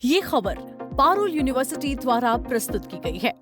ये खबर पारुल यूनिवर्सिटी द्वारा प्रस्तुत की गई है।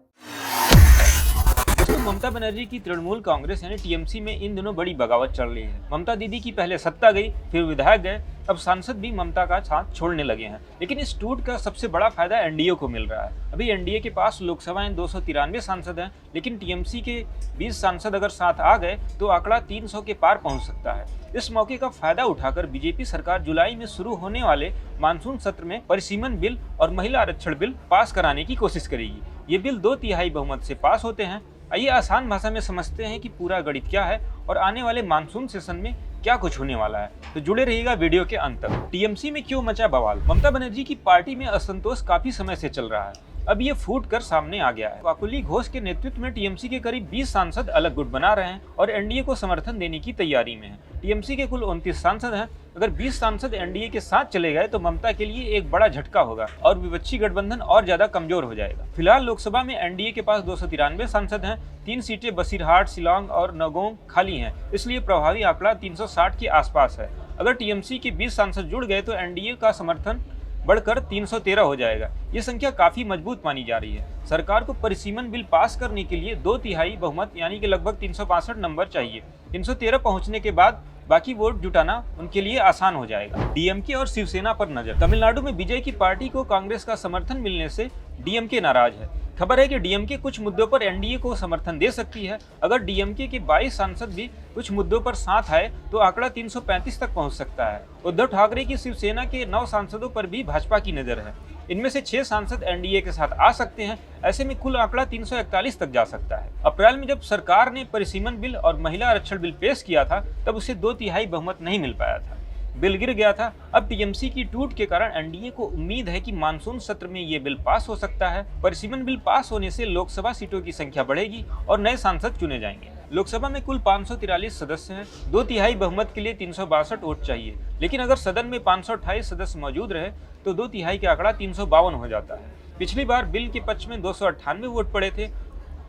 तो ममता बनर्जी की तृणमूल कांग्रेस यानी टीएमसी में इन दिनों बड़ी बगावत चल रही है। ममता दीदी की पहले सत्ता गई, फिर विधायक गए, अब सांसद भी ममता का साथ छोड़ने लगे हैं। लेकिन इस टूट का सबसे बड़ा फायदा एनडीए को मिल रहा है। अभी एनडीए के पास लोकसभा 293 सांसद हैं, लेकिन टीएमसी के 20 सांसद अगर साथ आ गए तो आंकड़ा 300 के पार पहुंच सकता है। इस मौके का फायदा उठाकर बीजेपी सरकार जुलाई में शुरू होने वाले मानसून सत्र में परिसीमन बिल और महिला आरक्षण बिल पास कराने की कोशिश करेगी। ये बिल 2/3 बहुमत से पास होते हैं। आइए आसान भाषा में समझते हैं कि पूरा गणित क्या है और आने वाले मानसून सेशन में क्या कुछ होने वाला है। तो जुड़े रहिएगा वीडियो के अंत तक। टीएमसी में क्यों मचा बवाल? ममता बनर्जी की पार्टी में असंतोष काफी समय से चल रहा है, अब ये फूट कर सामने आ गया है। काकुली घोष के नेतृत्व में टीएमसी के करीब 20 सांसद अलग गुट बना रहे हैं और एनडीए को समर्थन देने की तैयारी में है। टीएमसी के कुल 29 सांसद हैं। अगर 20 सांसद एनडीए के साथ चले गए तो ममता के लिए एक बड़ा झटका होगा और विपक्षी गठबंधन और ज्यादा कमजोर हो जाएगा। फिलहाल लोकसभा में एनडीए के पास 293 सांसद हैं। 3 सीटें बसीरहाट, शिलांग और नगोंग खाली हैं, इसलिए प्रभावी आंकड़ा 360 के आसपास है। अगर टीएमसी के 20 सांसद जुड़ गए तो एनडीए का समर्थन बढ़कर 313 हो जाएगा। ये संख्या काफी मजबूत मानी जा रही है। सरकार को परिसीमन बिल पास करने के लिए 2/3 बहुमत यानी कि लगभग 362 नंबर चाहिए। 313 पहुंचने के बाद बाकी वोट जुटाना उनके लिए आसान हो जाएगा। डीएमके और शिवसेना पर नजर। तमिलनाडु में विजय की पार्टी को कांग्रेस का समर्थन मिलने से डीएमके नाराज है। खबर है कि डीएमके कुछ मुद्दों पर एनडीए को समर्थन दे सकती है। अगर डीएमके के 22 सांसद भी कुछ मुद्दों पर साथ आए तो आंकड़ा 335 तक पहुंच सकता है। उद्धव ठाकरे की शिवसेना के 9 सांसदों पर भी भाजपा की नजर है। इनमें से 6 सांसद एनडीए के साथ आ सकते हैं। ऐसे में कुल आंकड़ा 341 तक जा सकता है। अप्रैल में जब सरकार ने परिसीमन बिल और महिला आरक्षण बिल पेश किया था तब उसे 2/3 बहुमत नहीं मिल पाया था, बिल गिर गया था। अब टीएमसी की टूट के कारण एनडीए को उम्मीद है कि मानसून सत्र में ये बिल पास हो सकता है। परिसीमन बिल पास होने से लोकसभा सीटों की संख्या बढ़ेगी और नए सांसद चुने जाएंगे। लोकसभा में कुल 543 सदस्य हैं। 2/3 बहुमत के लिए 362 वोट चाहिए, लेकिन अगर सदन में 528 सदस्य मौजूद रहे तो 2/3 का आंकड़ा 352 हो जाता है। पिछली बार बिल के पक्ष में 298 वोट पड़े थे।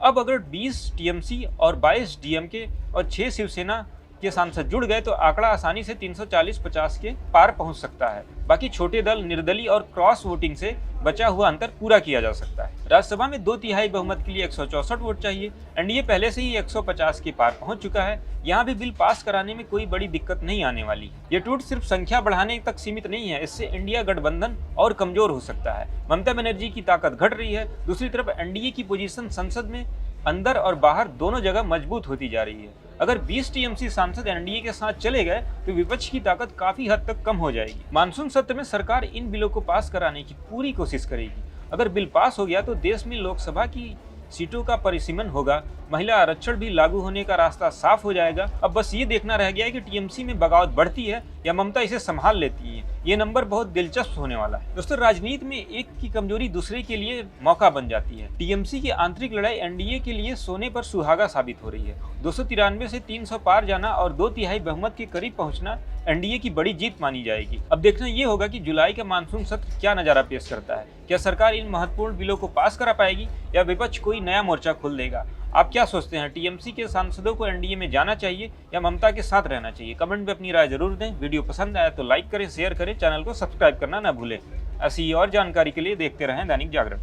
अब अगर 20 टीएमसी और 22 डीएमके और 6 शिवसेना के सांसद जुड़ गए तो आंकड़ा आसानी से 340-50 के पार पहुंच सकता है। बाकी छोटे दल, निर्दलीय और क्रॉस वोटिंग से बचा हुआ अंतर पूरा किया जा सकता है। राज्यसभा में 2/3 बहुमत के लिए 164 वोट चाहिए। एनडीए पहले से ही 150 के पार पहुंच चुका है। यहाँ भी बिल पास कराने में कोई बड़ी दिक्कत नहीं आने वाली है। ये टूट सिर्फ संख्या बढ़ाने तक सीमित नहीं है, इससे इंडिया गठबंधन और कमजोर हो सकता है। ममता बनर्जी की ताकत घट रही है, दूसरी तरफ एनडीए की पोजीशन संसद में अंदर और बाहर दोनों जगह मजबूत होती जा रही है। अगर 20 टीएमसी सांसद एनडीए के साथ चले गए तो विपक्ष की ताकत काफी हद तक कम हो जाएगी। मानसून सत्र में सरकार इन बिलों को पास कराने की पूरी कोशिश करेगी। अगर बिल पास हो गया तो देश में लोकसभा की सीटों का परिसीमन होगा, महिला आरक्षण भी लागू होने का रास्ता साफ हो जाएगा। अब बस ये देखना रह गया है कि टीएमसी में बगावत बढ़ती है या ममता इसे संभाल लेती है। ये नंबर बहुत दिलचस्प होने वाला है। दोस्तों, राजनीति में एक की कमजोरी दूसरे के लिए मौका बन जाती है। टीएमसी की आंतरिक लड़ाई एनडीए के लिए सोने पर सुहागा साबित हो रही है। 293 से 300 पार जाना और 2/3 बहुमत के करीब पहुंचना एनडीए की बड़ी जीत मानी जाएगी। अब देखना ये होगा कि जुलाई का मानसून सत्र क्या नजारा पेश करता है। क्या सरकार इन महत्वपूर्ण बिलों को पास करा पाएगी या विपक्ष कोई नया मोर्चा खोल देगा? आप क्या सोचते हैं? टीएमसी के सांसदों को एनडीए में जाना चाहिए या ममता के साथ रहना चाहिए? कमेंट में अपनी राय जरूर दें। वीडियो पसंद आया तो लाइक करें, शेयर करें, चैनल को सब्सक्राइब करना ना भूलें। ऐसी और जानकारी के लिए देखते रहें दैनिक जागरण।